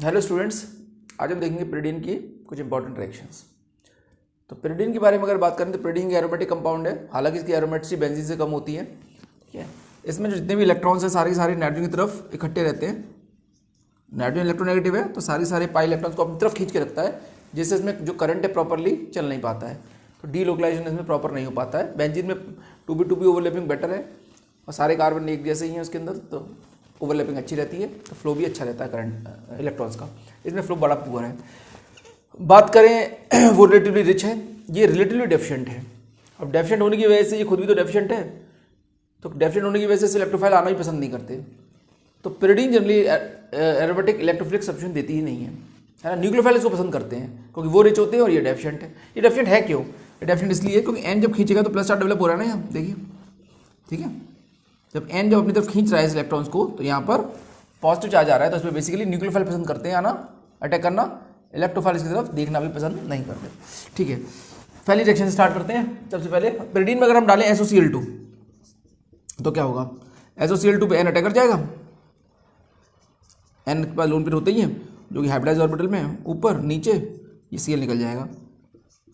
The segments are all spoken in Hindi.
हेलो स्टूडेंट्स, आज हम देखेंगे pyridine की कुछ इंपॉर्टेंट रिएक्शंस। तो pyridine के बारे में अगर बात करें तो pyridine की एरोमेटिक कंपाउंड है, हालांकि इसकी एरोमेटिसिटी बेंजीन से कम होती है। ठीक है, इसमें जो जितने भी इलेक्ट्रॉन्स हैं सारे नाइट्रोजन की तरफ इकट्ठे रहते हैं। नाइट्रोजन इलेक्ट्रोनेगेटिव है तो सारे पाई इलेक्ट्रॉन्स को अपनी तरफ खींच के रखता है, जिससे इसमें जो करंट है प्रॉपरली चल नहीं पाता है, तो डीलोकलाइजेशन इसमें प्रॉपर नहीं हो पाता है। बेंजीन में 2b2b ओवरलैपिंग बेटर है और सारे कार्बन एक जैसे ही हैं उसके अंदर, तो ओवरलैपिंग अच्छी रहती है, तो फ्लो भी अच्छा रहता है करंट इलेक्ट्रॉन्स का। इसमें फ्लो बड़ा पुअर है। बात करें वो रिलेटिवली रिच है, ये रिलेटिवली डेफिशिएंट है। अब डेफिशिएंट होने की वजह से ये खुद भी तो डेफिशिएंट है, तो डेफिशिएंट होने की वजह से इलेक्ट्रोफाइल आना ही पसंद नहीं करते। तो pyridine generally aromatic electrophilic substitution देती ही नहीं है ना। न्यूक्लियोफाइल इसको पसंद करते हैं क्योंकि वो रिच होते हैं और ये डेफिशिएंट है। ये डेफिशिएंट है क्यों? ये डेफिशिएंट इसलिए है क्योंकि एन जब खींचेगा तो प्लस चार्ज डेवलप हो रहा है ना, यहाँ देखिए। ठीक है, जब एन जब अपनी तरफ खींच रहा है इस इलेक्ट्रॉन्स को, तो यहाँ पर पॉजिटिव चार्ज आ रहा है, तो इसमें बेसिकली न्यूक्लियोफाइल पसंद करते हैं आना, अटैक करना। इलेक्ट्रोफाइल की तरफ देखना भी पसंद नहीं करते। ठीक है, पहली रिएक्शन स्टार्ट करते हैं। सबसे पहले pyridine में अगर हम डालें SOCl2 तो क्या होगा? SOCl2 पे एन अटैक कर जाएगा। एन के पास लोन पेयर होते ही हैं जो कि हाइब्रिडाइज ऑर्बिटल में है, ऊपर नीचे ये Cl निकल जाएगा,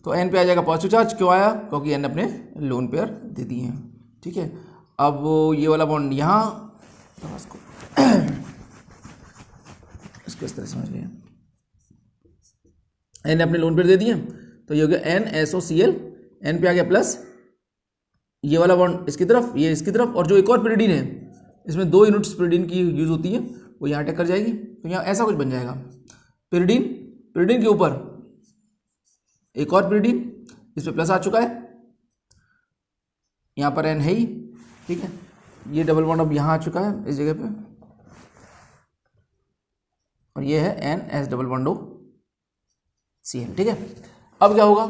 तो एन पे आ जाएगा पॉजिटिव चार्ज। क्यों आया? क्योंकि एन अपने लोन पेयर दे दिए हैं। ठीक है, अब ये वाला बॉन्ड यहाँ इसको इस तरह समझ लिया, एन ने अपने लोन पेयर दे दिए, तो ये हो गया NSOCl, एन पे आ गया प्लस, ये वाला बॉन्ड इसकी तरफ, ये इसकी तरफ, और जो एक और pyridine है इसमें 2 यूनिट्स pyridine की यूज होती है, वो यहाँ अटैक कर जाएगी, तो यहाँ ऐसा कुछ बन जाएगा। pyridine के ऊपर एक और pyridine, इस पर प्लस आ चुका है, यहाँ पर एन है ही। ठीक है, ये डबल बॉन्ड अब यहाँ आ चुका है इस जगह पे, और ये है NS डबल बॉन्ड Cl। ठीक है, अब क्या होगा?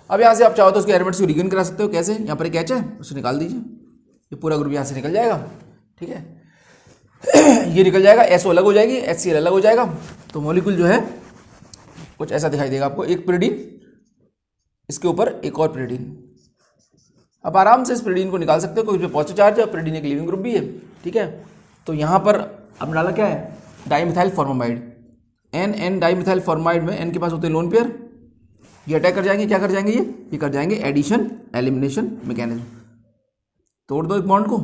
अब यहाँ से आप चाहो तो उसके एलिमेंट्स को रिगेन करा सकते हो। कैसे? यहाँ पर एक H है, उसे निकाल दीजिए, ये पूरा ग्रुप यहाँ से निकल जाएगा। ठीक है, ये निकल जाएगा, SO अलग हो जाएगी, HCl अलग हो जाएगा, तो मॉलिक्यूल जो है कुछ ऐसा दिखाई देगा आपको। एक pyridine, इसके ऊपर एक और pyridine। अब आराम से इस pyridine को निकाल सकते हो क्योंकि पॉजिटिव चार्ज है और pyridine एक लिविंग ग्रुप भी है। ठीक है, तो यहाँ पर अब डाला क्या है? Dimethyl formamide. N dimethyl formamide में N के पास होते हैं लोन पेयर, ये अटैक कर जाएंगे। क्या कर जाएंगे? ये कर जाएंगे एडिशन एलिमिनेशन मैकेनिज्म। तोड़ दो एक बॉन्ड को,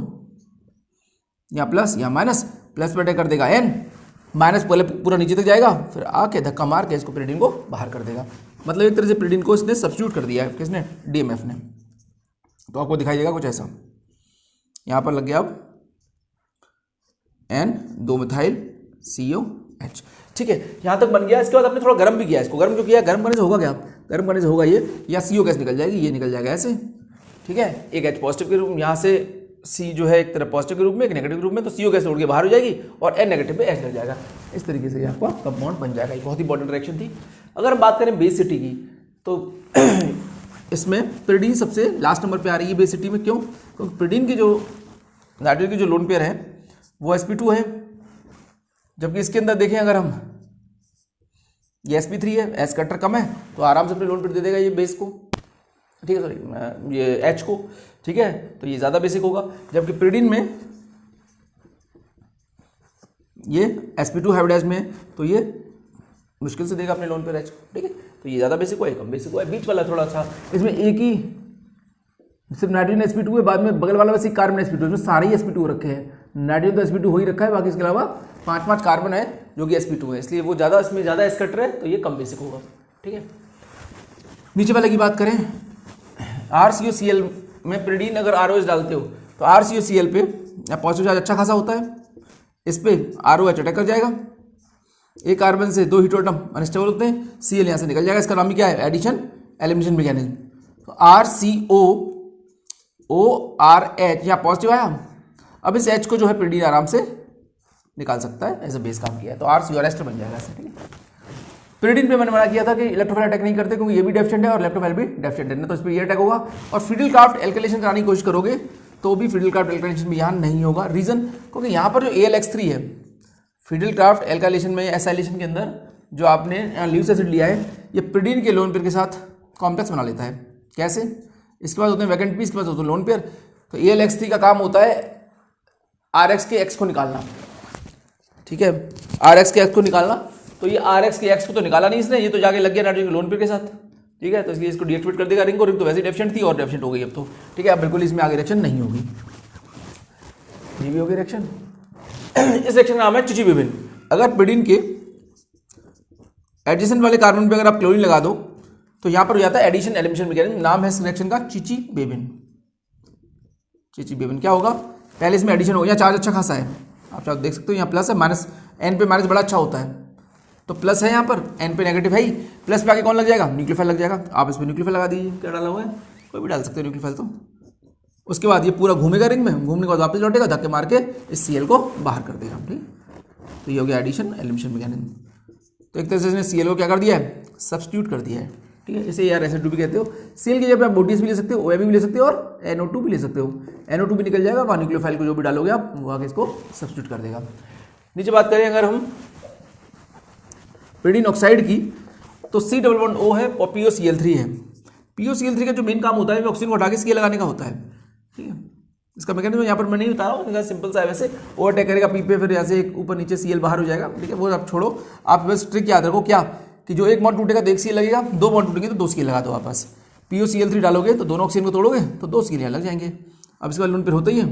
यहाँ प्लस यहाँ माइनस, प्लस पे अटैक कर देगा N, माइनस पहले पूरा नीचे तक जाएगा, फिर आके धक्का मार के इसको pyridine को बाहर कर देगा। मतलब एक तरह से pyridine को इसने सब्स्टिट्यूट कर दिया है, किसने? DMF ने। तो आपको दिखाई देगा कुछ ऐसा, यहाँ पर लग गया अब N 2 मिथाइल COH। ठीक है, यहाँ तक बन गया। इसके बाद आपने थोड़ा गर्म भी किया इसको। गर्म क्यों किया? गर्म करने से होगा क्या? गर्म करने से होगा ये, या CO गैस निकल जाएगी, ये निकल जाएगा ऐसे। ठीक है, एक H पॉजिटिव के रूप में, यहाँ से C जो है एक तरफ पॉजिटिव के रूप में, एक नेगेटिव के रूप में, तो CO गैस उड़ के बाहर हो जाएगी और N नेगेटिव पे H लग जाएगा। इस तरीके से आपका कंपाउंड बन जाएगा। ये बहुत ही इंपॉर्टेंट रिएक्शन थी। अगर हम बात करें बेसिसिटी की, तो इसमें pyridine सबसे लास्ट नंबर पे आ रही है बेसिसिटी में। क्यों? क्योंकि pyridine की जो नाइट्रोजन की जो लोन पेयर है वो sp2 है, जबकि इसके अंदर देखें अगर हम, ये sp3 है, S कटर कम है, तो आराम से अपने लोन पेयर दे देगा ये बेस को। ठीक है, सॉरी ये H को। ठीक है, तो ये ज़्यादा बेसिक होगा, जबकि pyridine में ये sp2 हाइब्रिडाइज में, तो ये मुश्किल से देगा अपने लोन पेयर H। ठीक है, तो ये ज़्यादा बेसिक हुआ, कम बेसिक हुआ, बीच वाला थोड़ा सा। इसमें एक ही सिर्फ नाइट्रोजन sp2 है, बाद में बगल वाला वैसे कार्बन sp2, इसमें सारे ही sp2 रखे हैं। नाइट्रोजन तो sp2 हो ही रखा है, बाकी इसके अलावा 5 कार्बन है जो कि sp2 है, इसलिए वो ज़्यादा, इसमें ज़्यादा S कटर है, तो ये कम बेसिक होगा। ठीक है, नीचे वाले की बात करें, RCOCl में pyridine अगर ROH डालते हो तो RCOCl पे पॉजिटिव चार्ज अच्छा खासा होता है, इस पे ROH अटैक कर जाएगा। एक कार्बन से 2 हीटो एटम अनस्टेबल होते हैं, Cl यहाँ से निकल जाएगा। इसका नाम ही क्या है? Addition elimination mechanism. तो RCOORH यहाँ पॉजिटिव आया, अब इस H को जो है pyridine आराम से निकाल सकता है, एज अ बेस काम किया है, तो RCOR एस्टर बन जाएगा ऐसे। ठीक है, pyridine पे मैंने मना किया था कि इलेक्ट्रोफाइल अटैक नहीं करते क्योंकि ये भी डेफिशिएंट है और इलेक्ट्रोफाइल भी डेफिशिएंट है, तो इस पर ये अटैक होगा। और फिडिलक्राफ्ट एल्काइलेशन कराने की कोशिश करोगे तो भी फिडिलक्राफ्ट एल्काइलेशन भी यहाँ नहीं होगा। रीजन? क्योंकि यहाँ पर जो AlX3 है, फिडिलक्राफ्ट एल्काइलेशन में, एसाइलेशन के अंदर जो आपने यहाँ ल्यूस एसिड लिया है, ये pyridine के लोन पेयर के साथ कॉम्प्लेक्स बना लेता है। कैसे? इसके पास होते हैं वैकेंट पी, इसके पास होते हैं लोन पेयर। तो AlX3 का काम होता है RX के X को निकालना। ठीक है, RX के X को निकालना, तो ये RX के X को तो निकाला नहीं इसने, ये तो जाके लग गया नाइट्रोजन के लोन पेयर के साथ, ठीक है। तो इसलिए इसको डीएक्टिवेट कर देगा रिंग को, रिंग तो वैसे ही डेफिशिएंट थी और डेफिशिएंट हो गई अब तो, ठीक है। अब बिल्कुल इसमें आगे रिएक्शन नहीं होगी, ये भी होगी रिएक्शन। इस रिएक्शन का नाम है चिचिबिबिन। अगर पिरीडीन के एडिशन वाले कार्बन पे अगर आप क्लोरीन लगा दो तो यहां पर हो जाता है एडिशन एलिमिनेशन मैकेनिज्म। नाम है इस रिएक्शन का चिचिबिबिन। चिचिबिबिन क्या होगा, पहले इसमें एडिशन हो गया, चार्ज अच्छा खासा है, आप चार्ज देख सकते हो, यहाँ प्लस है, माइनस एन पे माइनस बड़ा अच्छा होता है, तो प्लस है यहाँ पर, एन पे नेगेटिव है ही, प्लस पे आगे कौन लग जाएगा, न्यूक्लियोफाइल लग जाएगा। आप इसमें न्यूक्लियोफाइल लगा दीजिए, क्या डाला हुआ है, कोई भी डाल सकते हो न्यूक्लियोफाइल। तो उसके बाद ये पूरा घूमेगा रिंग में, घूमने के बाद वापस लौटेगा, धक्के मार के इस Cl को बाहर कर देगा, ठीक। तो ये हो गया एडिशन एलिमिनेशन मैकेनिज्म। तो एक तरह से इसने Cl को क्या कर दिया है, सब्स्टिट्यूट कर दिया है, ठीक है। इसे यार रेसिड्यू भी कहते हो। Cl की जगह आप OTS भी ले सकते हो, OAB भी ले सकते हो और NO2 भी ले सकते हो। NO2 भी निकल जाएगा, वहाँ न्यूक्लियोफाइल को जो भी डालोगे आप वो आगे इसको सब्स्टिट्यूट कर देगा। नीचे बात करें अगर हम पिरीडीन ऑक्साइड की, तो C+O है और POCl3 है। POCl3 का जो मेन काम होता है वो ऑक्सीजन को हटा के Cl लगाने का होता है, ठीक है। इसका मैकेनिज्म यहाँ पर मैं नहीं बता रहा हूँ, सिंपल सा है वैसे, ओवरटेक करेगा पी पे, फिर यहाँ से एक ऊपर नीचे Cl बाहर हो जाएगा, ठीक है। वो आप छोड़ो, आप बस ट्रिक याद रखो क्या, कि जो एक बॉन्ड टूटेगा तो एक Cl लगेगा, दो बॉन्ड टूटेंगे तो दो Cl लगा दो आप बस। POCl3 डालोगे तो दोनों ऑक्सीजन को तोड़ोगे तो दो Cl यहाँ लग जाएंगे। अब इसके बाद लोन फिर होता ही है,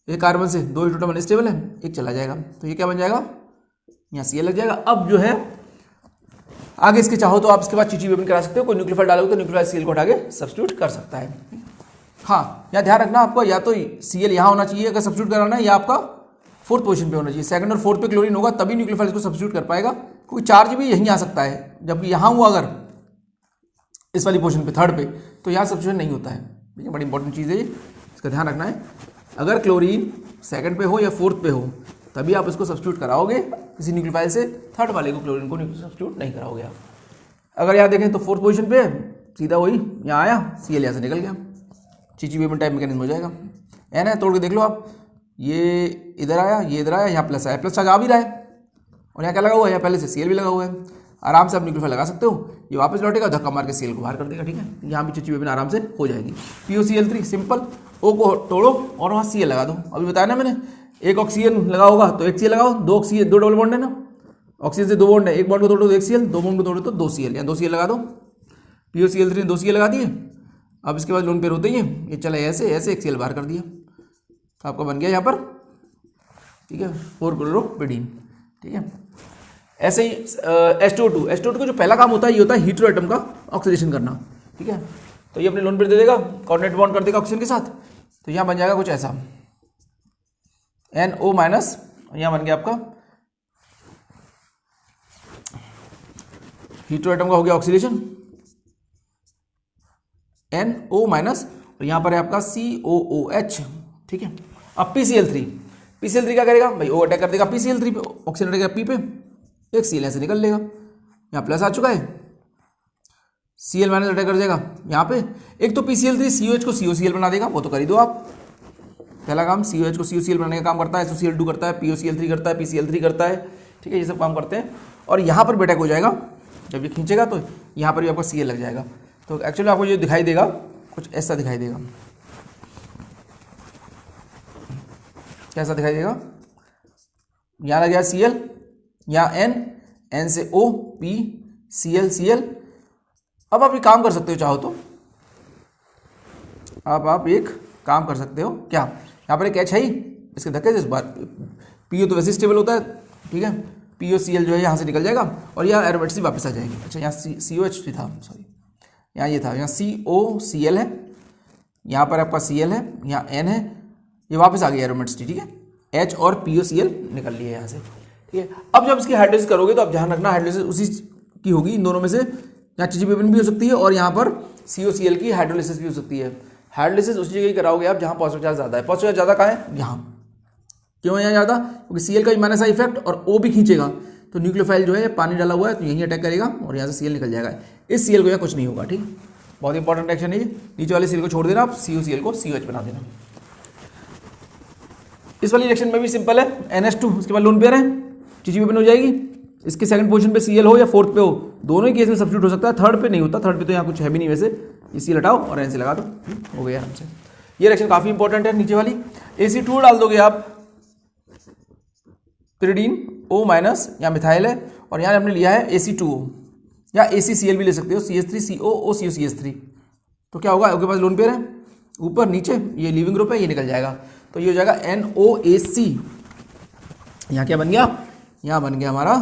एक कार्बन से दो टोटल अनस्टेबल है, एक चला जाएगा, तो ये क्या बन जाएगा, यहाँ Cl लग जाएगा। अब जो है आगे इसके चाहो तो आप इसके बाद चिचिबिबिन करा सकते हो, कोई न्यूक्लियोफाइल डालोगे तो न्यूक्लियोफाइल Cl को हटा के सब्स्टिट्यूट कर सकता है। हाँ, यहाँ ध्यान रखना आपको, या तो Cl यहाँ होना चाहिए अगर सब्स्टिट्यूट कराना है, या आपका फोर्थ पोजीशन पे होना चाहिए। सेकंड और फोर्थ पे क्लोरीन होगा तभी न्यूक्लियोफाइल को सब्स्टिट्यूट कर पाएगा, क्योंकि चार्ज भी यहीं आ सकता है, जबकि यहाँ हुआ अगर इस वाली पोजीशन पे थर्ड पे, तो यहाँ सब्स्टिट्यूशन नहीं होता है, ठीक है। बड़ी इंपॉर्टेंट चीज़ है ये, इसका ध्यान रखना है। अगर क्लोरीन सेकंड पे हो या फोर्थ पे हो तभी आप इसको सब्स्टिट्यूट कराओगे किसी न्यूक्लियोफाइल से, थर्ड वाले को क्लोरीन को सब्स्टिट्यूट नहीं कराओगे आप। अगर यहाँ देखें तो फोर्थ पोजीशन पे सीधा वही यहाँ आया, Cl यहाँ से निकल गया, चिचिबिबिन टाइप मैकेनिज्म हो जाएगा। एन है, तोड़ के देख लो आप, ये इधर आया, ये इधर आया, यहाँ प्लस आया, प्लस चार्ज आ भी रहा है, और यहाँ क्या लगा हुआ है, यहाँ पहले से Cl भी लगा हुआ है। आराम से आप न्यूक्लियोफाइल लगा सकते हो, ये वापस लौटेगा, धक्का मार के Cl को बाहर कर देगा, ठीक है। यहाँ भी चिचिबिबिन आराम से हो जाएगी। POCl3 सिंपल, O को तोड़ो और वहाँ Cl लगा दो। अभी बताया ना मैंने, एक ऑक्सीजन लगा होगा तो एक Cl लगाओ, दो ऑक्सीजन, दो डबल बॉन्ड है ना, ऑक्सीजन से दो बॉन्ड है, एक बॉन्ड को तोड़ो तो एक Cl, दो बॉन्ड को तोड़ो तो दो Cl, यहाँ दो Cl लगा दो। POCl3 ने दो Cl लगा दिए। अब इसके बाद लोन पेयर होते ही है, ये चला ऐसे ऐसे, एक Cl बाहर कर दिया, तो आपका बन गया यहाँ पर, ठीक है, 4-क्लोरोपिरीडीन, ठीक है। ऐसे ही H2O2 का जो पहला काम होता है ये होता है हीटेरो एटम का ऑक्सीडेशन करना, ठीक है। तो ये अपने लोन पेयर दे देगा, कोऑर्डिनेट बॉन्ड कर देगा ऑक्सीजन के साथ, तो यहाँ बन जाएगा कुछ ऐसा NO-, यहाँ बन गया आपका हीटेरो एटम का हो गया ऑक्सीडेशन NO-, और यहाँ पर है आपका COOH, ठीक है। अब PCl3 क्या करेगा भाई, O अटैक कर देगा PCl3 पे, ऑक्सीजन अटैक P पे, एक Cl ऐसे निकल लेगा, यहाँ प्लस आ चुका है, Cl- अटैक कर देगा यहाँ पे, एक तो PCl3 COH को COCl बना देगा, वो तो कर ही दो आप, पहला काम COH को COCl बनाने का काम करता है, SOCl2 करता है, POCl3 करता है, PCl3 करता है, ठीक है, ये सब काम करते हैं। और यहाँ पर बेटैक हो जाएगा, जब ये खींचेगा तो यहाँ पर भी आपका Cl लग जाएगा। तो एक्चुअली आपको ये दिखाई देगा, कुछ ऐसा दिखाई देगा, कैसा दिखाई देगा, यहाँ लग गया Cl, यहाँ N से O, P, Cl। अब आप एक काम कर सकते हो, चाहो तो आप एक काम कर सकते हो, क्या, यहाँ पर एक H है ही, इसके धक्के से इस बार PO तो वैसे स्टेबल होता है, ठीक है, POCl जो है यहाँ से निकल जाएगा और यहाँ एरोमेटिक वापस आ जाएगी। अच्छा, यहाँ COH भी था, सॉरी, यहाँ ये था, यहाँ COCl है, यहाँ पर आपका Cl है, यहाँ N है, ये वापस आ गया एरोमेटिसिटी, ठीक है। H और POCl निकल लिए यहाँ से, ठीक है। अब जब इसकी हाइड्रोलिसिस करोगे तो आप ध्यान रखना, हाइड्रोलिसिस उसी की होगी, इन दोनों में से, यहाँ चिचिबिबिन भी हो सकती है और यहाँ पर COCl की हाइड्रोलिसिस भी हो सकती है। हाइड्रोलिसिस उसी जगह कराओगे आप जहाँ पॉजिटिव चार्ज ज़्यादा है। पॉजिटिव चार्ज ज़्यादा कहाँ है, यहाँ, क्यों है यहाँ ज़्यादा, क्योंकि Cl का भी माइनस आई इफेक्ट और O भी खींचेगा, तो न्यूक्लियोफाइल जो है पानी डाला हुआ है तो यहीं अटैक करेगा और यहाँ से Cl निकल जाएगा। इस Cl को यहाँ कुछ नहीं होगा, ठीक, बहुत इंपॉर्टेंट एक्शन है ये। नीचे वाले Cl को छोड़ देना, आप COCl को COH बना देना। इस वाली रिएक्शन में भी सिंपल है, NH2 उसके बाद लोन पेयर है, चिचिबिबिन हो जाएगी, इसके सेकंड पोजीशन पे Cl हो या फोर्थ पे हो, दोनों ही केस में सब्स्टिट्यूट हो सकता है, थर्ड पे नहीं होता, थर्ड पे तो यहाँ कुछ है भी नहीं वैसे, ये Cl हटाओ और N से लगा दो, हो गया आराम से। ये रिएक्शन काफ़ी इंपॉर्टेंट है। नीचे वाली AC2 डाल दोगे आप, पिरीडीन O- या मिथाइल है और यहाँ हमने लिया है AC2O या ACCl भी ले सकते हो, CH3COOCO तो क्या होगा, आपके पास लोन पेयर है, ऊपर नीचे ये लीविंग ग्रुप है, ये निकल जाएगा, तो ये हो जाएगा NOAC। यहाँ क्या बन गया, यहाँ बन गया हमारा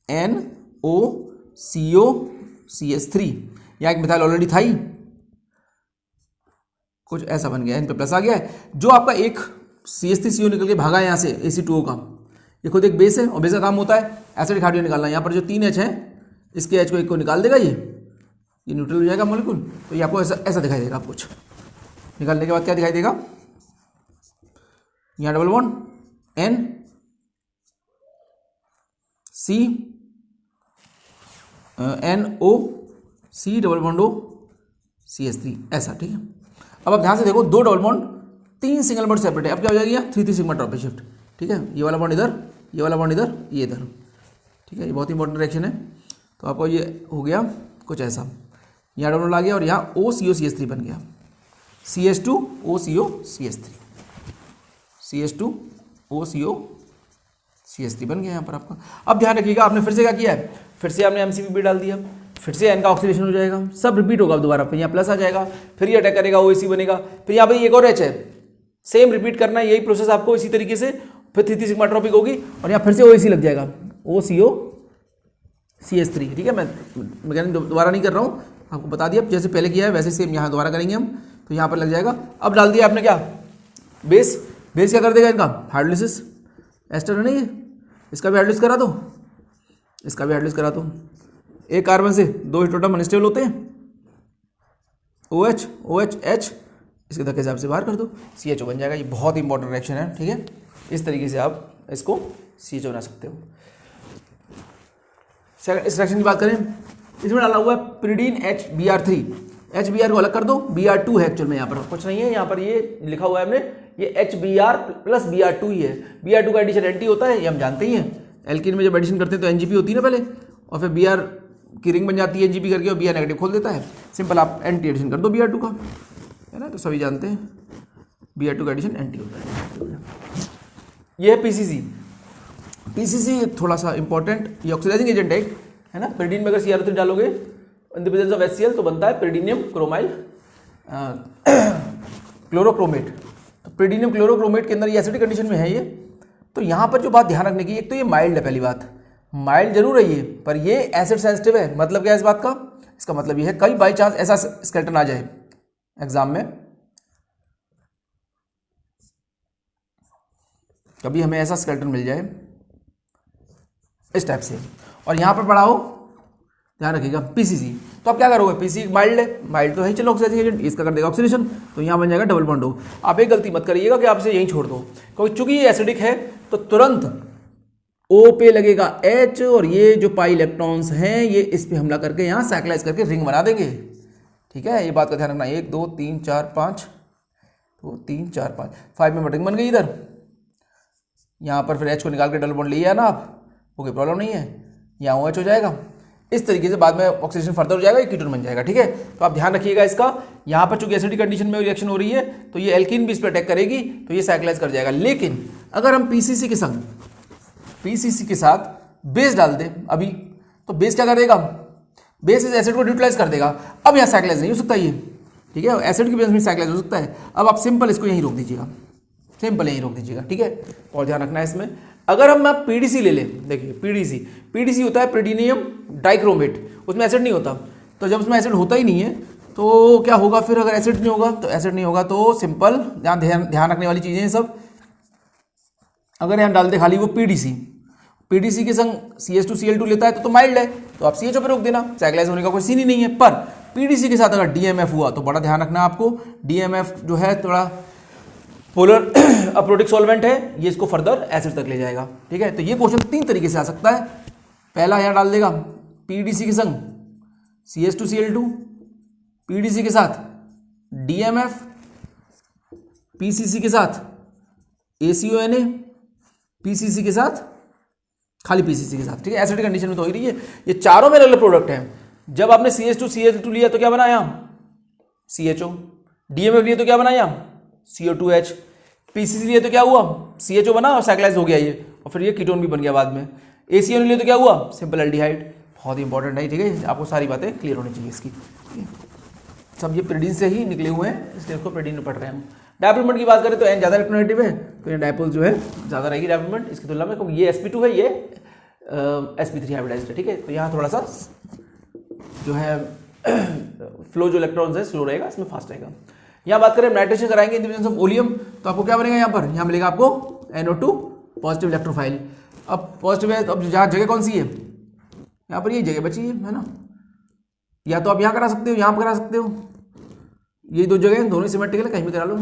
NOCOCH3, यहाँ एक मिथाइल ऑलरेडी था ही, कुछ ऐसा बन गया, इन पे प्लस आ गया है। जो आपका एक CH3CO निकल के भागा है यहाँ से AC2O का, ये खुद एक बेस है और बेस का काम होता है एसिडिक हाइड्रोजन निकालना। यहाँ पर जो 3 H है, इसके H को एक को निकाल देगा, ये न्यूट्रल हो जाएगा मॉलिक्यूल, तो ये आपको ऐसा दिखाई देगा। आप कुछ निकालने के बाद क्या दिखाई देगा, यहाँ double bond N C NO C double bond O CH3 ऐसा, ठीक है। अब आप ध्यान से देखो, 2 double bond 3 single bond separate है, अब क्या हो जाएगी 3 सिग्मा ट्रॉपिक शिफ्ट, ठीक है। ये वाला बॉन्ड इधर, ये वाला बॉन्ड इधर, ये इधर, ठीक है। ये बहुत इंपॉर्टेंट रिएक्शन है। तो आपको ये हो गया कुछ ऐसा, यहाँ डबल बॉन्ड आ गया और यहाँ OCOCH3 बन गया, CH2OCOCH3, CH2OCOCH3 बन गया यहाँ पर आपका। अब ध्यान रखिएगा, आपने फिर से क्या किया है, फिर से आपने MCP डाल दिया, फिर से N का ऑक्सीडेशन हो जाएगा, सब रिपीट होगा दोबारा, फिर यहाँ प्लस आ जाएगा, फिर ये अटैक करेगा, OAC बनेगा, फिर यहाँ पे एक और H है, सेम रिपीट करना है, यही प्रोसेस आपको इसी तरीके से, फिर 3 सिग्मा ट्रॉपिक होगी और यहाँ फिर से OAC लग जाएगा, OCOCH3, ठीक है। मैं दोबारा नहीं कर रहा हूँ, आपको बता दिया, जैसे पहले किया है वैसे सेम यहाँ दोबारा करेंगे हम, तो यहाँ पर लग जाएगा। अब डाल दिया आपने क्या, बेस क्या कर देगा इनका, हाइड्रोलिसिस, एस्टर है ना ये, इसका भी हाइड्रोलिसिस करा दो, इसका भी हाइड्रोलिसिस करा दो। एक कार्बन से 2 हाइड्रोटम अनस्टेबल होते हैं, OH H, इसके धक्के से आपसे बाहर कर दो, CHO बन जाएगा। ये बहुत इंपॉर्टेंट रिएक्शन है, ठीक है। इस तरीके से आप इसको CHO बना सकते हो। इस रिएक्शन की बात करें, इसमें डाला हुआ है pyridine HBr3, HBr को अलग कर दो, Br2 है एक्चुअल में, यहाँ पर कुछ नहीं है, यहाँ पर ये लिखा हुआ है हमने, ये HBr प्लस Br2 ही है। Br2 का एडिशन एंटी होता है, ये हम जानते ही हैं। एल्कीन में जब एडिशन करते हैं तो NGP होती है ना पहले, और फिर Br की रिंग बन जाती है NGP करके, और Br नेगेटिव खोल देता है। सिंपल आप एंटी एडिशन कर दो Br2 का, है ना, तो सभी जानते हैं Br2 का एडिशन एंटी होता है। ये है PCC थोड़ा सा इंपॉर्टेंट, ये ऑक्सीडाइजिंग एजेंट है ना। pyridine में अगर CR3 डालोगे in the presence of HCl तो बनता है pyridinium क्रोमाइल क्लोरोक्रोमेट। तो pyridinium क्लोरोक्रोमेट के अंदर ये एसिडिक कंडीशन में है ये। तो यहाँ पर जो बात ध्यान रखने की, एक तो ये माइल्ड है, पहली बात माइल्ड जरूर है ये, पर ये एसिड सेंसिटिव है। मतलब क्या है इस बात का, इसका मतलब ये है कई बाई चांस ऐसा स्केलेटन आ जाए एग्जाम में, कभी हमें ऐसा स्केलेटन मिल जाए इस टाइप से, और यहाँ पर पढ़ाओ, ध्यान रखिएगा PCC, तो आप क्या करोगे, PCC माइल्ड है, माइल्ड तो है, चलो ऑक्सीडाइजिंग एजेंट, इसका कर देगा ऑक्सीडेशन, तो यहाँ बन जाएगा डबल बॉन्ड O। आप एक गलती मत करिएगा कि आपसे यहीं छोड़ दो, क्योंकि चूंकि ये एसिडिक है तो तुरंत O पे लगेगा H, और ये जो पाई इलेक्ट्रॉन्स हैं ये इस पे हमला करके यहाँ साइक्लाइज करके रिंग बना देंगे, ठीक है। ये बात का ध्यान रखना, 1 2 3 4 5, 2 3 4 5, 5 में रिंग बन गई इधर, यहाँ पर फिर H को निकाल के डबल बॉन्ड ले आया ना आप, कोई प्रॉब्लम नहीं है, यहाँ OH हो जाएगा। इस तरीके से बाद में ऑक्सीडेशन फर्दर हो जाएगा, ये कीटोन बन जाएगा, ठीक है। तो आप ध्यान रखिएगा इसका, यहाँ पर चूंकि एसिडिक कंडीशन में रिएक्शन हो रही है तो ये एल्कीन भी इस पर अटैक करेगी, तो ये साइक्लाइज कर जाएगा। लेकिन अगर हम PCC के साथ बेस डाल दें अभी, तो बेस क्या करेगा, बेस इस एसिड को न्यूट्रलाइज कर देगा। अब यहाँ साइक्लाइज नहीं हो सकता ये, ठीक है, एसिड की बेस में साइक्लाइज हो सकता है। अब आप सिंपल इसको यहीं रोक दीजिएगा, सिंपल यहीं रोक दीजिएगा, ठीक है। और ध्यान रखना है इसमें, अगर हम PDC ले लें, देखिए PDC होता है pyridinium डाइक्रोमेट, उसमें एसिड नहीं होता, तो जब उसमें एसिड होता ही नहीं है तो क्या होगा फिर, अगर एसिड नहीं होगा तो सिंपल ध्यान रखने वाली चीज़ें सब। अगर यहाँ डाल दे खाली वो PDC के संग CH2Cl2 लेता है तो माइल्ड है, तो आप CHO पे रोक देना, साइक्लाइज होने का कोई सीन ही नहीं है। पर PDC के साथ अगर DMF हुआ तो बड़ा ध्यान रखना आपको, DMF जो है थोड़ा पोलर अप्रोटिक सॉल्वेंट है, ये इसको फर्दर एसिड तक ले जाएगा, ठीक है। तो ये क्वेश्चन 3 तरीके से आ सकता है। पहला यहाँ डाल देगा PDC के संग CH2Cl2, PDC के साथ DMF, PCC के साथ ACONA, PCC के साथ खाली PCC के साथ, ठीक है। एसिडिक कंडीशन में तो हो ही रही है, ये चारों में अलग प्रोडक्ट हैं। जब आपने CH2Cl2 लिया तो क्या बनाया, CHO, DMF लिया तो क्या बनाया, CO2H, PCC लिए तो क्या हुआ, CHO बना और साइक्लाइज हो गया ये, और फिर ये कीटोन भी बन गया बाद में। ACO लिए तो क्या हुआ, सिंपल एल्डिहाइड। बहुत ही इंपॉर्टेंट है, ठीक है, आपको सारी बातें क्लियर होनी चाहिए इसकी, ठीक है। सब ये पिरिडीन से ही निकले हुए हैं, इसलिए इसको पिरिडीन में पढ़ रहे हैं हम। डायपोल की बात करें तो N ज़्यादा इलेक्ट्रोनेगेटिव है, तो ये डायपोल जो है ज़्यादा रहेगी डायपोल इसकी तुलना में, क्योंकि ये sp2 है, ये sp3 हाइब्रिडाइज्ड है, ठीक है। तो यहाँ थोड़ा सा जो है फ्लो जो इलेक्ट्रॉन्स है स्लो रहेगा, इसमें फास्ट रहेगा। यहाँ बात करें नाइट्रेशन कराएंगे in the presence of oleum, तो आपको क्या बनेगा, यहाँ मिलेगा आपको NO2 पॉजिटिव इलेक्ट्रोफाइल। अब पॉजिटिव है, तो अब जहाँ जगह कौन सी है, यहाँ पर ये जगह बची है ना, या तो आप यहाँ करा सकते हो, यहाँ पर करा सकते हो, ये दो जगह दोनों सिमेट्रिकल है, कहीं भी करा लो।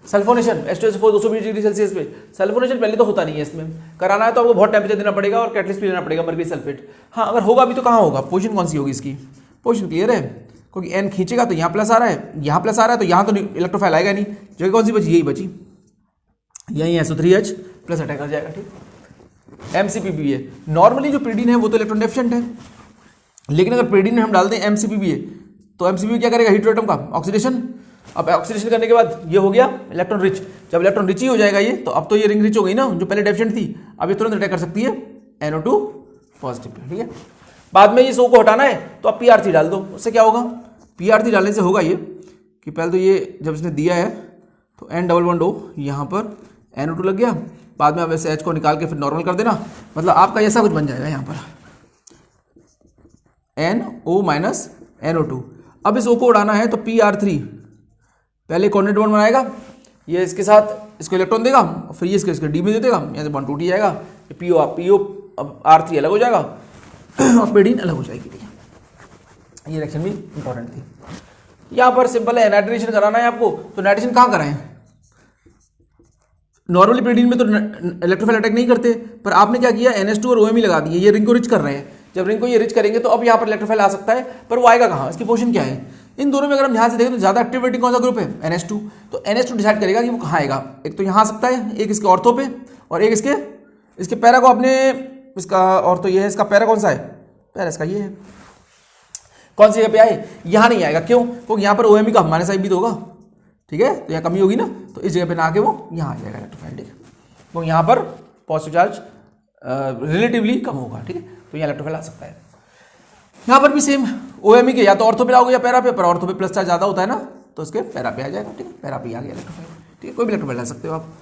सल्फोनेशन H2SO4 220 डिग्री सेल्सियस पे, सल्फोनेशन पहले तो होता नहीं है, इसमें कराना है तो आपको बहुत टेम्परेचर देना पड़ेगा और कैटलिस्ट भी लेना पड़ेगा, मर्क्यूरी सल्फेट। हाँ, अगर होगा भी तो कहाँ होगा, पोजीशन कौन सी होगी इसकी, पोजीशन क्लियर है, क्योंकि N खींचेगा तो यहाँ प्लस आ रहा है, यहाँ प्लस आ रहा है, तो यहाँ तो इलेक्ट्रोफाइल आएगा नहीं, जगह कौन सी बची, यही बची, यही SO3H प्लस अटैक कर जाएगा, ठीक। MCPB है, नॉर्मली जो पिरिडीन है वो तो इलेक्ट्रॉन डेफिशिएंट है, लेकिन अगर पिरिडीन में हम डाल दें MCPB तो MCPB क्या करेगा, हेटेरोएटम का ऑक्सीडेशन। अब ऑक्सीडेशन करने के बाद ये हो गया इलेक्ट्रॉन रिच, जब इलेक्ट्रॉन रिच ही हो जाएगा ये, तो अब तो ये रिंग रिच हो गई ना, जो पहले डेफिशिएंट थी, अब ये तुरंत अटैक कर सकती है NO2 पॉजिटिव पे, ठीक है। बाद में इस O को हटाना है तो आप PR3 डाल दो, उससे क्या होगा, PR3 डालने से होगा ये कि पहले तो ये जब इसने दिया है तो N11O यहाँ पर NO2 लग गया, बाद में अब ऐसे H को निकाल के फिर नॉर्मल कर देना, मतलब आपका ऐसा कुछ बन जाएगा यहाँ पर NO माइनस NO2। अब इस O को उड़ाना है तो PR3 पहले कोऑर्डिनेट बॉन्ड बनाएगा, ये इसके साथ इसको इलेक्ट्रॉन देगा, फिर ये इसके डी में दे देगा, यहाँ से बॉन्ड टूट जाएगा, PO अब R3 अलग हो जाएगा और पिरिडीन अलग हो जाएगी, ठीक है। ये रिएक्शन भी इंपॉर्टेंट थी। यहाँ पर सिंपल है, नाइट्रेशन कराना है आपको, तो नाइट्रेशन कहाँ कराएं, नॉर्मली पिरिडीन में तो इलेक्ट्रोफाइल अटैक नहीं करते, पर आपने क्या किया, NH2 और OMe लगा दिए, ये रिंग को रिच कर रहे हैं, जब रिंग को ये रिच करेंगे तो अब यहाँ पर इलेक्ट्रोफाइल आ सकता है, पर वो आएगा कहाँ, इसकी पोजीशन क्या है, इन दोनों में अगर हम ध्यान से देखें तो ज़्यादा एक्टिविटी कौन सा ग्रुप है, NH2, तो NH2 डिसाइड करेगा कि वो कहाँ आएगा, एक तो यहाँ आ सकता है, एक इसके ऑर्थो पे, और एक इसके पैरा को आपने, इसका ऑर्थो ये है, इसका पैरा कौन सा है, पैरा इसका ये है, कौन सी जगह पे आए, यहाँ नहीं आएगा, क्यों, क्योंकि यहाँ पर OMe का माइनस साइड भी तो होगा, ठीक है, तो यहाँ कमी होगी ना, तो इस जगह पे ना आके वो यहाँ आ जाएगा इलेक्ट्रोफाइल, ठीक है, तो यहाँ पर पॉजिटिव चार्ज रिलेटिवली कम होगा, ठीक है, तो यहाँ इलेक्ट्रोफाइल आ सकता है। यहाँ पर भी सेम OMe के या तो ऑर्थो पे आओगे या पैरा पे, पर ऑर्थो पे प्लस चार्ज ज़्यादा होता है ना, तो उसके पैरा पे आ जाएगा, ठीक है, पैरा पे आ गया इलेक्ट्रोफाइल, ठीक है, कोई भी इलेक्ट्रोफाइल ला सकते हो आप।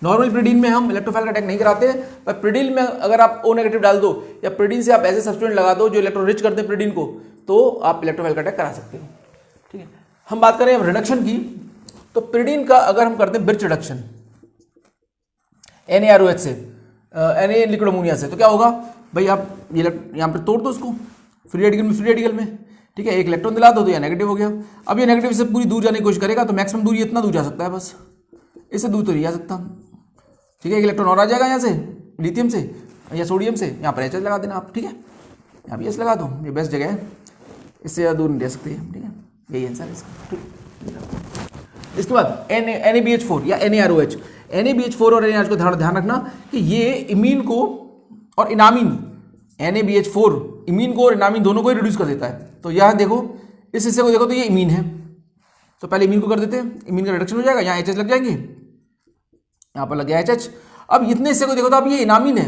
नॉर्मल पिरिडीन में हम इलेक्ट्रोफाइल का अटैक नहीं कराते, पर पिरिडीन में अगर आप O नेगेटिव डाल दो या पिरिडीन से आप ऐसे सब्स्टिट्यूएंट लगा दो जो इलेक्ट्रॉन रिच करते हैं पिरिडीन को, तो आप इलेक्ट्रोफाइल का अटैक करा सकते हो, ठीक है। हम बात करें अब रिडक्शन की, तो पिरिडीन का अगर हम करते हैं ब्रिज रिडक्शन NaROH से, Na लिक्विड अमोनिया से, तो क्या होगा भाई, आप ये यहाँ पर तोड़ दो उसको, फ्री रेडिकल में, ठीक है, एक इलेक्ट्रॉन दिला दो तो यह नेगेटिव हो गया। अब ये नेगेटिव से पूरी दूर जाने की कोशिश करेगा, तो मैक्सिमम दूरी इतना दूर जा सकता है, बस इससे दूर तो नहीं जा सकता, ठीक है। एक इलेक्ट्रॉन और आ जाएगा यहाँ से लिथियम से या सोडियम से, यहाँ पर H लगा देना आप, ठीक है, यहाँ भी H लगा दो, ये बेस्ट जगह है, इससे ज़्यादा दूर नहीं जा सकते, ठीक है, यही आंसर है इसका, ठीक। इसके बाद NaBH4 या NaROH, NaBH4 और NaROH को ध्यान रखना कि ये इमीन को और इनामीन, NaBH4 इमीन को और इनामीन दोनों को ही रिड्यूस कर देता है। तो यहाँ देखो, इस हिस्से को देखो तो ये इमीन है, तो पहले इमीन को कर देते हैं, इमीन का रिडक्शन हो जाएगा, यहाँ HH लग जाएंगे, यहाँ पर लग गया HH। अब इतने हिस्से को देखो तो अब ये इनामीन है,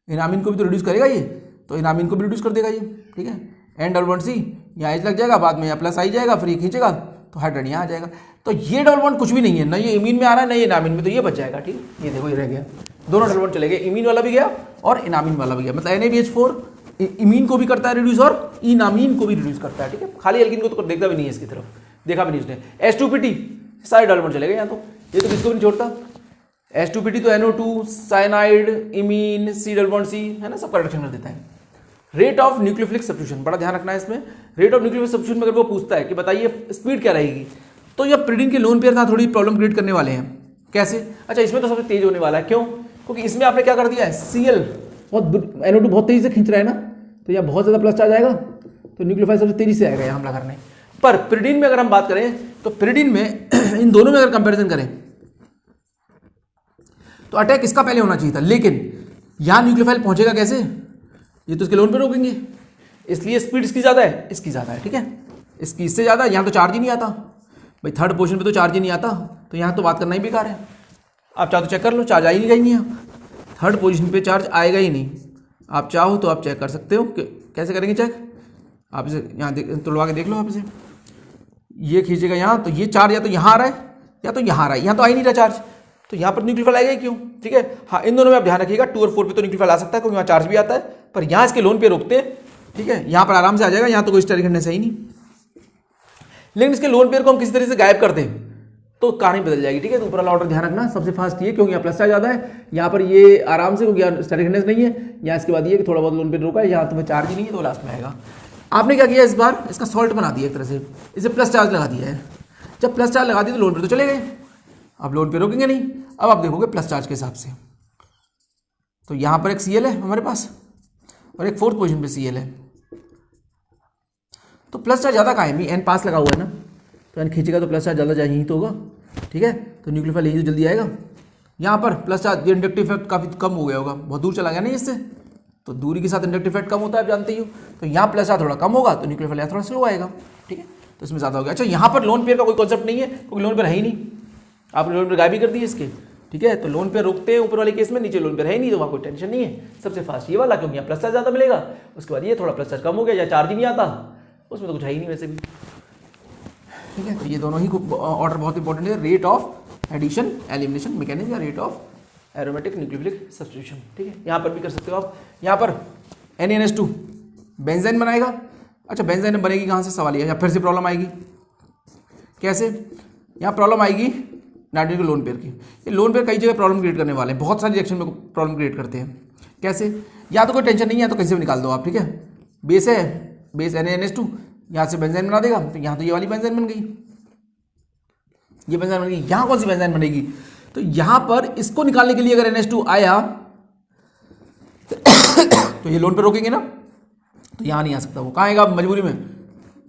इनामीन को भी तो रिड्यूस करेगा ये, तो इनामीन को भी रिड्यूस कर देगा ये, ठीक है। N डबल C यहाँ H लग जाएगा, बाद में यहाँ प्लस आई जाएगा, फिर ये खींचेगा तो हाइड्रोजन यहाँ आ जाएगा। तो ये डबल बॉन्ड कुछ भी नहीं है, ना ये इमीन में आ रहा है ना ये इनामीन में, तो ये बच जाएगा, ठीक है। ये देखो ये रह गया, दोनों डबल बॉन्ड चले गए, इमीन वाला भी गया और इनामीन वाला भी गया, मतलब NaBH4 इमीन को भी करता है रिड्यूस और इनामीन को भी रिड्यूस करता है, ठीक है। खाली एल्कीन को तो देखता भी नहीं है, इसकी तरफ देखा भी नहीं उसने। H2PT सारे डबल बॉन्ड चले गए यहाँ, तो ये तो किसको भी नहीं छोड़ता। H2PT तो NO2 cyanide imine C double bond C है ना, सबका रिडक्शन कर देता है। रेट ऑफ न्यूक्लियोफिलिक सब्स्टिट्यूशन बड़ा ध्यान रखना है इसमें। रेट ऑफ न्यूक्लियोफिलिक सब्स्टिट्यूशन में अगर वो पूछता है कि बताइए स्पीड क्या रहेगी, तो ये पिरिडीन के लोन पेयर ना थोड़ी प्रॉब्लम क्रिएट करने वाले हैं। कैसे? अच्छा, इसमें तो सबसे तेज होने वाला है, क्यों? क्योंकि इसमें आपने क्या कर दिया है, Cl बहुत NO2 बहुत तेजी से खींच रहा है ना, तो यहाँ बहुत ज्यादा प्लस चार्ज आएगा, तो न्यूक्लियोफाइल सबसे तेजी से आएगा यहाँ हमला करने। पर पिरिडीन में अगर हम बात करें तो पिरिडीन में इन दोनों में अगर कंपेरिजन करें तो अटैक इसका पहले होना चाहिए था, लेकिन यहां न्यूक्लियोफाइल पहुंचेगा कैसे, ये तो इसके लोन पे रोकेंगे, इसलिए स्पीड इसकी ज्यादा है, इसकी ज्यादा है, ठीक है, इसकी इससे ज्यादा। यहां तो चार्ज ही नहीं आता भाई, थर्ड पोजीशन पे तो चार्ज ही नहीं आता, तो यहां तो बात करना ही बेकार है। आप चाहे तो चेक कर लो, चार्ज आ ही नहीं यहाँ, थर्ड पोजीशन पे चार्ज आएगा ही नहीं। आप चाहो तो आप चेक कर सकते हो कि कैसे करेंगे चेक। आप इसे यहाँ तुड़वा के देख लो आप इसे। ये खींचेगा यहाँ तो ये चार्ज या तो यहाँ आ रहा है या तो यहाँ आ रहा है। यहाँ तो आ ही नहीं रहा चार्ज, तो यहाँ पर न्यूक्लियोफाइल आएगा ही क्यों। ठीक है, हाँ इन दोनों में आप ध्यान रखिएगा 2 और 4 पे तो न्यूक्लियोफाइल आ सकता है क्योंकि यहाँ चार्ज भी आता है, पर यहाँ इसके लोन पे रोकते हैं। ठीक है, यहाँ पर आराम से आ जाएगा, यहाँ तो कोई स्टेरिक हिंडनेस है ही नहीं। लेकिन इसके लोन पेयर को हम किसी तरह से गायब कर दें तो कहानी बदल जाएगी। ठीक है, तो ऊपर वाला ऑर्डर ध्यान रखना सबसे फास्ट ये, क्योंकि यहाँ प्लस चार्ज ज़्यादा है, यहाँ पर ये आराम से क्योंकि यहाँ स्टेरिक हिंडनेस नहीं है। यहाँ इसके बाद ये कि थोड़ा बहुत लोन पेयर रोका है, यहाँ तुम्हें चार्ज ही नहीं है तो लास्ट में आएगा। आपने क्या किया इस बार, इसका सॉल्ट बना दिया एक तरह से, इसे प्लस चार्ज लगा दिया है। जब प्लस चार्ज लगा दिया तो लोन पे तो चले गए, अब लोन पे रोकेंगे नहीं। अब आप देखोगे प्लस चार्ज के हिसाब से, तो यहाँ पर एक Cl है हमारे पास और एक 4th पोजीशन पे Cl है, तो प्लस चार्ज ज़्यादा कहाँ है भी, N पास लगा हुआ है ना, तो N खींचेगा तो प्लस चार्ज ज़्यादा यहीं तो होगा। ठीक है, तो न्यूक्लियोफाइल यहीं तो जल्दी आएगा। यहाँ पर प्लस चार्ज, ये इंडक्टिव इफेक्ट काफ़ी कम हो गया होगा, बहुत दूर चला गया नहीं इससे, तो दूरी के साथ इंडक्टिव इफेक्ट कम होता है आप जानते ही हो। तो यहाँ प्लस चार्ज थोड़ा कम होगा तो न्यूक्लियोफाइल यहाँ थोड़ा स्लो आएगा। ठीक है, तो इसमें ज़्यादा हो गया। अच्छा, यहाँ पर लोन पेयर का कोई कॉन्सेप्ट नहीं है क्योंकि लोन पेयर है ही नहीं, आपने लोन पेयर गायब ही कर दी इसके। ठीक है, तो लोन पेयर रोकते हैं ऊपर वाले केस में, नीचे लोन पेयर है ही नहीं तो वहाँ कोई टेंशन नहीं है। सबसे फास्ट ये वाला क्योंकि यहाँ प्लस चार्ज ज़्यादा मिलेगा, उसके बाद ये थोड़ा प्लस चार्ज कम हो गया या चार्ज ही नहीं आता, उसमें तो कुछ है ही नहीं वैसे भी। ठीक है, तो ये दोनों ही ऑर्डर बहुत इंपॉर्टेंट है, rate of addition elimination mechanism या rate of aromatic nucleophilic substitution. ठीक है, यहाँ पर भी कर सकते हो आप। यहाँ पर NaNH2 बेंजीन बनाएगा। अच्छा, बेंजीन बनेगी कहाँ से सवाल है, या फिर से प्रॉब्लम आएगी कैसे। यहाँ प्रॉब्लम आएगी नाइट्रोजन के लोन पेयर की। ये लोन पेयर कई जगह प्रॉब्लम क्रिएट करने वाले हैं, बहुत सारी रिएक्शन में प्रॉब्लम क्रिएट करते हैं। कैसे, या तो कोई टेंशन नहीं है तो कहीं से भी निकाल दो आप। ठीक है, बेस है, बेस NaNH2, यहाँ से बेंजीन बना देगा, तो यहाँ तो ये वाली बेंजीन बन गई, ये बेंजीन बन गई। यहाँ कौन सी बेंजीन बनेगी, तो यहाँ पर इसको निकालने के लिए अगर NH2 आया तो ये लोन पे रोकेंगे ना, तो यहाँ नहीं आ सकता। वो कहाँ आएगा, मजबूरी में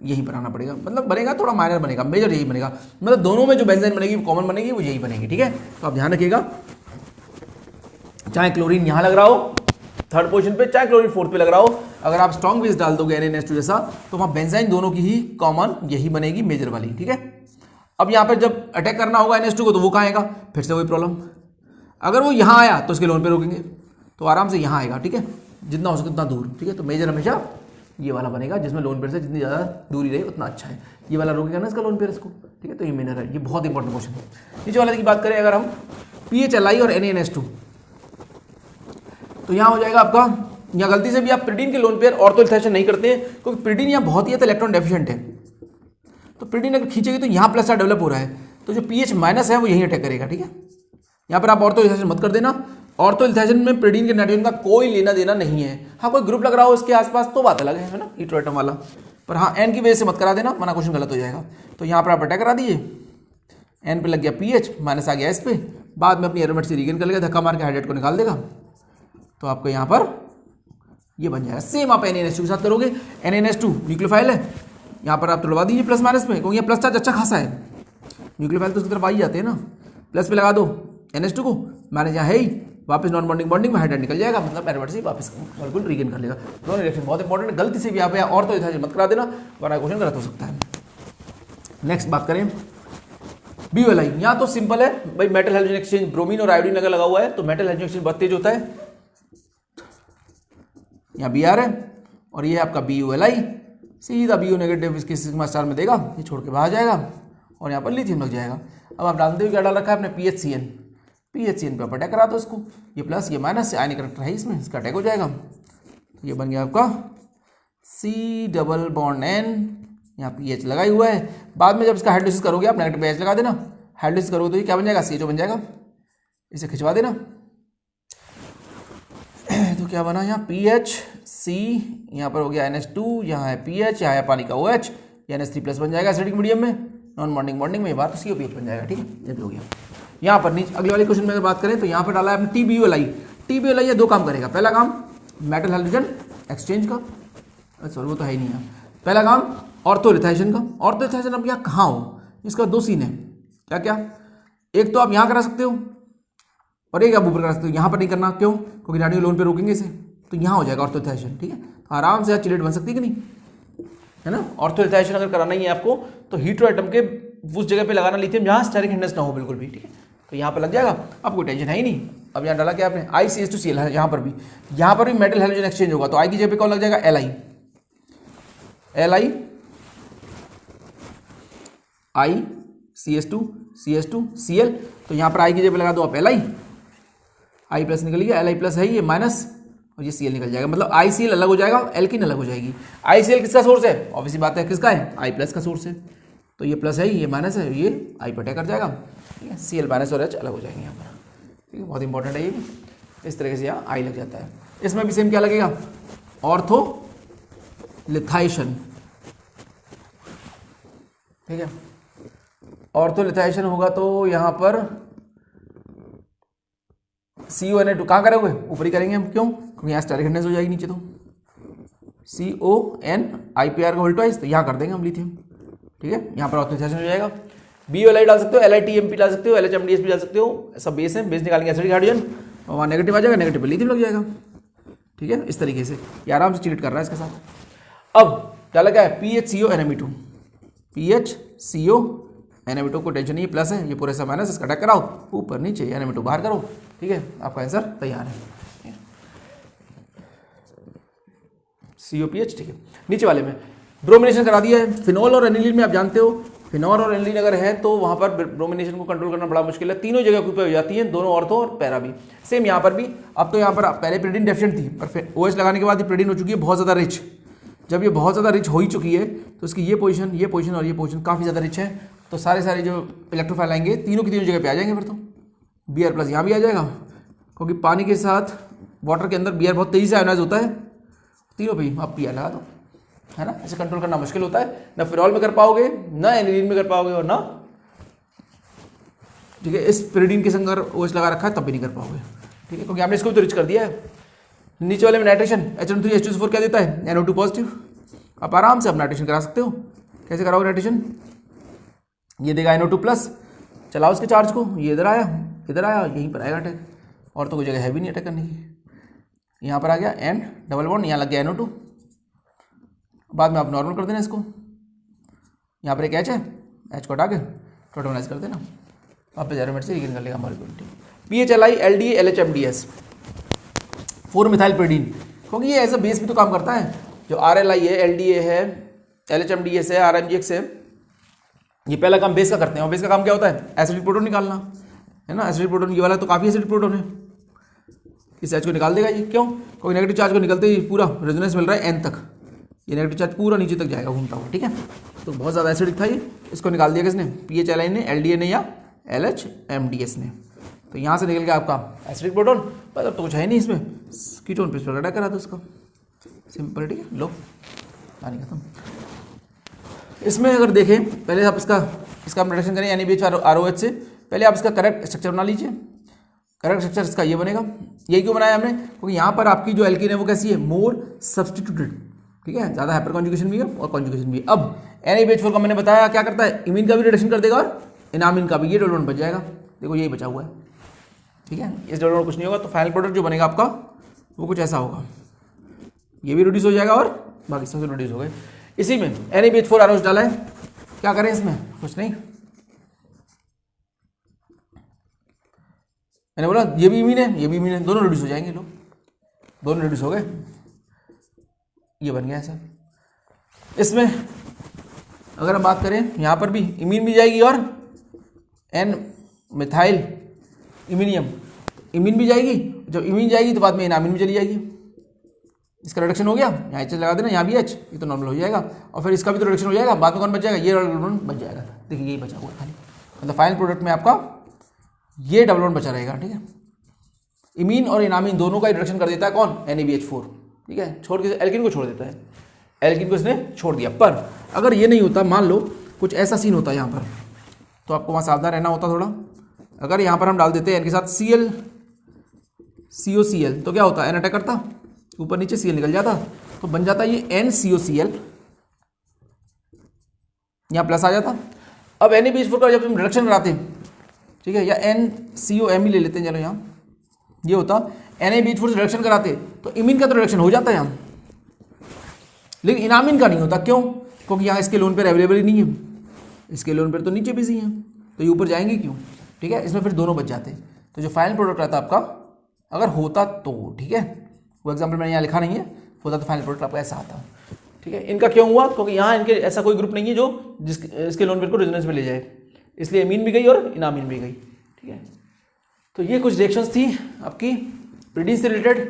यहीं पर आना पड़ेगा, मतलब बनेगा थोड़ा माइनर बनेगा, मेजर यही बनेगा, मतलब दोनों में जो बेंजीन बनेगी वो कॉमन बनेगी, वो यही बनेगी। ठीक है, तो आप ध्यान रखिएगा, चाहे क्लोरीन यहाँ लग रहा हो 3rd पोजीशन पे, चाहे क्लोरीन 4th पे लग रहा हो, अगर आप स्ट्रॉन्ग बेस डाल दोगे NaNH2 जैसा, तो वहाँ बेंजीन दोनों की ही कॉमन यही बनेगी, मेजर वाली। ठीक है, अब यहाँ पर जब अटैक करना होगा NH2 को तो वो कहाँ आएगा, फिर से वही प्रॉब्लम, अगर वो यहाँ आया तो उसके लोन पे रोकेंगे तो आराम से यहाँ आएगा। ठीक है, जितना हो सके उतना दूर। ठीक है, तो मेजर हमेशा ये वाला बनेगा जिसमें लोन पेयर से जितनी ज़्यादा दूरी रहे उतना अच्छा है। ये वाला रोकेगा ना इसका लोन पेयर इसको। ठीक है, तो ये मेनर है, ये बहुत इंपॉर्टेंट क्वेश्चन है। नीचे वाले की बात करें अगर हम PHLi और NaNH2, तो यहाँ हो जाएगा आपका, यहाँ गलती से भी आप प्रिडीन के लोन पेयर ऑर्थोइथेशन नहीं करते हैं क्योंकि प्रिडीन यहाँ बहुत ही इलेक्ट्रॉन डेफिशिएंट है, तो प्रिडीन अगर खींचेगी तो यहाँ प्लस चार्ज डेवलप हो रहा है, तो जो pH माइनस है वो यहीं अटैक करेगा। ठीक है, यहाँ पर आप ऑर्थोइथेशन मत कर देना, ऑर्थोइथेशन में प्रिडीन के नाइट्रोजन का कोई लेना देना नहीं है। हाँ, कोई ग्रुप लग रहा हो इसके आसपास तो बात अलग है ना, हीट्रोएटम वाला, पर हाँ N की वजह से मत करा देना, वरना क्वेश्चन गलत हो जाएगा। तो यहाँ पर आप अटैक करा दिए, N पे लग गया pH, माइनस आ गया S पे, बाद में अपनी एरोमेट से रीगेन कर लेगा, धक्का मार के हाइड्रेट को निकाल देगा, तो आपको यहाँ पर ये बन जाएगा। सेम आप NaNH2 के साथ करोगे, NaNH2 न्यूक्लियोफाइल है, यहाँ पर आप तुड़वा दीजिए प्लस माइनस में, क्योंकि प्लस चार्ज अच्छा खासा है, न्यूक्लियोफाइल तो उसकी तरफ आ ही जाते हैं ना, प्लस पे लगा दो NH2 को, माइनस यहाँ है ही, वापस नॉन बॉन्डिंग बॉन्डिंग में हाइड्रेट निकल जाएगा, मतलब एरोमेट से वापस मॉलिक्यूल रीगेन कर लेगा। दोनों रिएक्शन बहुत इंपॉर्टेंट है, गलती से भी यहाँ पे ऑर्थोइथेशन मत करा देना, वरना क्वेश्चन गलत हो सकता है। नेक्स्ट बात करें BuLi, यहाँ तो सिंपल है भाई, मेटल हाइड्रोजन एक्सचेंज ब्रोमीन और आयोडीन अगर लगा हुआ है तो मेटल हाइड्रोजन एक्सचेंज बहुत तेज होता है। यहाँ Br है और ये आपका BuLi, सीधा BU नेगेटिव इसके सिग्मा स्टार में देगा, ये छोड़ के बाहर जाएगा और यहाँ पर लिथियम लग जाएगा। अब आप डालते हुए क्या डाल रखा है अपने PHCN, PHCN पे अटैक करा दो इसको, ये प्लस ये माइनस से आयनिक करेक्टर है इसमें, इसका अटैक हो जाएगा, ये बन गया आपका C डबल बॉन्ड N, यहाँ PH लगा ही हुआ है। बाद में जब इसका हाइड्रोलिसिस करोगे आप नेगेटिव H लगा देना, हाइड्रोलिसिस करोगे तो ये क्या बन जाएगा, CHO बन जाएगा, इसे खिंचवा देना। तो क्या बना यहाँ PHC, यहाँ पर हो गया NH2, यहाँ है PH, यहाँ है पानी का OH, NH3 प्लस बन जाएगा एसिडिक मीडियम में, नॉन बॉन्डिंग बॉन्डिंग में ये बात COPH बन जाएगा। ठीक है, ये भी हो गया। यहाँ पर नीचे अगले वाले क्वेश्चन में अगर बात करें तो यहाँ पर डाला है आपने TBuLi। TBuLi ये दो काम करेगा, पहला काम मेटल हाइड्रोजन एक्सचेंज का, सॉरी वो तो है ही नहीं है, पहला काम ऑर्थोइथेशन का। ऑर्थोइथेशन अब यहाँ कहाँ हो, इसका दो सीन है, क्या क्या, एक तो आप यहाँ करा सकते हो और एक आप ऊपर करा सकते हो। यहाँ पर नहीं करना, क्यों, क्योंकि नाइट्रोजन लोन पे रोकेंगे इसे, तो यहाँ हो जाएगा ऑर्थोइथेशन। ठीक है, तो आराम से चिलेट बन सकती है कि नहीं, है ना। ऑर्थोइथेशन अगर कराना ही है आपको तो हीट्रोएटम के उस जगह पे लगाना लिथियम जहाँ स्टेरिक हिंडनेस ना हो बिल्कुल भी। ठीक है, तो यहाँ पर लग जाएगा, अब कोई टेंशन है ही नहीं। अब यहाँ डाला क्या आपने ICH2Cl है, यहाँ पर भी मेटल हाइड्रोजन एक्सचेंज होगा, तो आई की जगह पे कौन लग जाएगा Li, CH2Cl, तो यहाँ पर आई की जगह पे लगा दो आप Li, I प्लस निकल गया, Li प्लस है ये माइनस और ये Cl निकल जाएगा, मतलब ICl अलग हो जाएगा, एल्किन अलग हो जाएगी। ICl किसका सोर्स है, ऑब्वियसली बात है किसका है, I प्लस का सोर्स है, तो ये प्लस है ये माइनस है, ये I पर अटैक कर जाएगा, ठीक है, Cl माइनस और H अलग हो जाएंगे यहाँ पर, ठीक है, बहुत इंपॉर्टेंट है ये भी। इस तरीके से यहाँ I लग जाता है। इसमें भी सेम क्या लगेगा, ऑर्थोलिथाइशन, ठीक है, ऑर्थोलिथाइशन होगा तो यहाँ पर CONA2 कहाँ करोगे, ऊपर ही करेंगे हम, क्यों, क्योंकि यहाँ स्टेरिक हिंडेंस हो जाएगी नीचे, तो CONIPR का वोल्टाइज, तो यहाँ कर देंगे हम लिथियम, ठीक है, यहाँ पर ऑर्थोलिथाइजेशन हो जाएगा। BOLI डाल सकते हो, LiTMP डाल सकते हो, LHMDS भी डाल सकते हो, सब बेस है, बेस निकालेंगे एसिडिक हाइड्रोजन और वहाँ नेगेटिव आ जाएगा, नेगेटिव पे लिथियम लग जाएगा, ठीक है, इस तरीके से ये आराम से चीट कर रहा है इसके साथ। अब डाला क्या है, PHCONMe2, PHCONMe2 को टेंशन नहीं है, प्लस है, ये पूरे से माइनस, इसका अटैक कराओ, ऊपर नीचे NMe2 बाहर करो, ठीक है, आपका आंसर तैयार है, COPH, ठीक है। नीचे वाले में ब्रोमिनेशन करा दिया है, फिनॉल और एनिलीन में आप जानते हो, फिनॉल और एनिलीन अगर है तो वहाँ पर ब्रोमिनेशन को कंट्रोल करना बड़ा मुश्किल है, तीनों जगह पे हो जाती है, दोनों ऑर्थो और पैरा भी। सेम यहाँ पर भी, अब तो यहाँ पर पहले प्रिडिन डेफिशिएंट थी, पर फिर OH लगाने के बाद ये प्रिडिन हो चुकी है बहुत ज़्यादा रिच। जब ये बहुत ज़्यादा रिच हो ही चुकी है तो इसकी ये पोजीशन और ये पोजीशन काफ़ी ज़्यादा रिच है, तो सारे जो इलेक्ट्रोफाइल आएंगे तीनों की तीनों जगह पे आ जाएंगे, फिर तो Br प्लस यहाँ भी आ जाएगा, क्योंकि पानी के साथ वाटर के अंदर Br बहुत तेज़ी से आयोनाइज होता है, तीनों पे आप Pr लगा दो, है ना, ऐसे कंट्रोल करना मुश्किल होता है, ना फिनॉल में कर पाओगे, ना एनिलीन में कर पाओगे, और ना, ठीक है, इस पिरिडीन के संग अगर OH लगा रखा है तब भी नहीं कर पाओगे, ठीक है, क्योंकि आपने इसको भी तो रिच कर दिया है। नीचे वाले में नाइट्रेशन HN3H2SO4 क्या देता है, NO2 पॉजिटिव, आप आराम से आप नाइट्रेशन करा सकते हो, कैसे कराओगे नाइट्रेशन, ये देगा NO2 प्लस, चलाओ उसके चार्ज को, ये इधर आया यहीं पर आएगा अटैक, और तो कोई जगह है भी नहीं अटैक करने की, यहाँ पर आ गया N डबल बॉन्ड, यहाँ लग गया NO2, बाद में आप नॉर्मल कर देना इसको, यहाँ पर एक H है, H को हटा के प्रोटोनाइज कर देना, आप एरोमेट से रिगेन कर लेगा molecule, PHLI LDA LHMDS 4 methyl pyridine, क्योंकि ये एज अ बेस भी तो काम करता है, जो RLI है, LDA है, LHMDS है, RMGX है, ये पहला काम बेस का करते हैं, और बेस का काम क्या होता है, एसिडिक प्रोटोन निकालना, है ना, एसिडिक प्रोटोन ये वाला तो काफ़ी एसिडिक प्रोटोन है, इस H को निकाल देगा ये, क्यों, क्योंकि नेगेटिव चार्ज को निकलते ही पूरा रेजोनेंस मिल रहा है N तक, ये नेगेटिव चार्ज पूरा नीचे तक जाएगा घूमता हुआ, ठीक है, तो बहुत ज़्यादा एसिडिक था ये, इसको निकाल दिया किसने, PHLI ने, LDA ने या LHMDS ने, तो यहाँ से निकल गया आपका एसिडिक प्रोटोन, पर अब तो कुछ है नहीं इसमें, कीटोन पे अटैक करा दो उसका, सिंपल, ठीक है, लो पानी खत्म। इसमें अगर देखें, पहले आप इसका हम रिडक्शन करें NaBH4ROH से, पहले आप इसका करेक्ट स्ट्रक्चर बना लीजिए, करेक्ट स्ट्रक्चर इसका ये बनेगा, ये क्यों बनाया हमने, क्योंकि यहाँ पर आपकी जो एल्कीन है वो कैसी है, मोर सब्सटीट्यूटेड, ठीक है, ज़्यादा हाइपर कॉन्जुगेशन भी है और कॉन्जुगेशन भी है। अब NaBH4 का मैंने बताया क्या करता है, इमीन का भी रिडक्शन कर देगा और इनामिन का भी, ये डबल बॉन्ड बच जाएगा, देखो यही बचा हुआ है, ठीक है, इस डबल बॉन्ड कुछ नहीं होगा, तो फाइनल प्रोडक्ट जो बनेगा आपका वो कुछ ऐसा होगा, ये भी रिड्यूस हो जाएगा और बाकी सब रिड्यूस हो गए। इसी में NaBH4ROH डाला है, क्या करें इसमें, कुछ नहीं, मैंने बोला ये भी इमीन है, ये भी इमीन है, दोनों रिड्यूस हो जाएंगे, लोग दोनों रिड्यूस हो गए, ये बन गया ऐसा। इसमें अगर हम बात करें, यहाँ पर भी इमीन भी जाएगी और N मिथाइल इमीनियम, इमीन भी जाएगी, जब इमीन जाएगी तो बाद में इनामिन भी चली जाएगी, इसका रिडक्शन हो गया, यहाँ H लगा देना, यहाँ भी H, ये तो नॉर्मल हो जाएगा, और फिर इसका भी तो रिडक्शन हो जाएगा, बाद में कौन बच जाएगा, ये डबल बॉन्ड बच जाएगा, देखिए यही बचा हुआ है खाली, मतलब फाइनल प्रोडक्ट में आपका ये डबल बॉन्ड बचा रहेगा, ठीक है, इमीन और इनामिन दोनों का रिडक्शन कर देता है कौन, NaBH4, ठीक है, छोड़ के एल्किन को छोड़ देता है, एल्किन को इसने छोड़ दिया। पर अगर ये नहीं होता, मान लो कुछ ऐसा सीन होता है यहाँ पर, तो आपको वहाँ सावधान रहना होता थोड़ा, अगर यहाँ पर हम डाल देते हैं N के साथ Cl COCl, तो क्या होता है, N अटैक करता, ऊपर नीचे Cl निकल जाता, तो बन जाता ये NCOCl, यहाँ प्लस आ जाता। अब NaBH4 का जब हम रिडक्शन कराते हैं, ठीक है, या NCOMe ले लेते हैं, चलो यहाँ ये होता, NaBH4 से रिडक्शन कराते तो इमीन का तो रिडक्शन हो जाता है यहाँ, लेकिन इनामिन का नहीं होता, क्यों, क्योंकि यहाँ इसके लोन पर अवेलेबल ही नहीं है, इसके लोन पर तो नीचे बिजी हैं, तो ये ऊपर जाएंगे क्यों, ठीक है, इसमें फिर दोनों बच जाते। तो जो फाइनल प्रोडक्ट आता आपका अगर होता तो, ठीक है, वो एग्जाम्पल मैंने यहाँ लिखा नहीं है, होता तो फाइनल प्रोडक्ट आपका ऐसा आता। ठीक है, इनका क्यों हुआ, क्योंकि यहाँ इनके ऐसा कोई ग्रुप नहीं है जो इसके लोन पेयर को रेजोनेंस में ले जाए, इसलिए अमीन भी गई और इनामीन भी गई। ठीक है, तो ये कुछ रिएक्शंस थी आपकी प्रीडीन से रिलेटेड।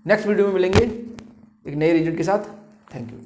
नेक्स्ट वीडियो में मिलेंगे एक नए रिजल्ट के साथ। Thank you.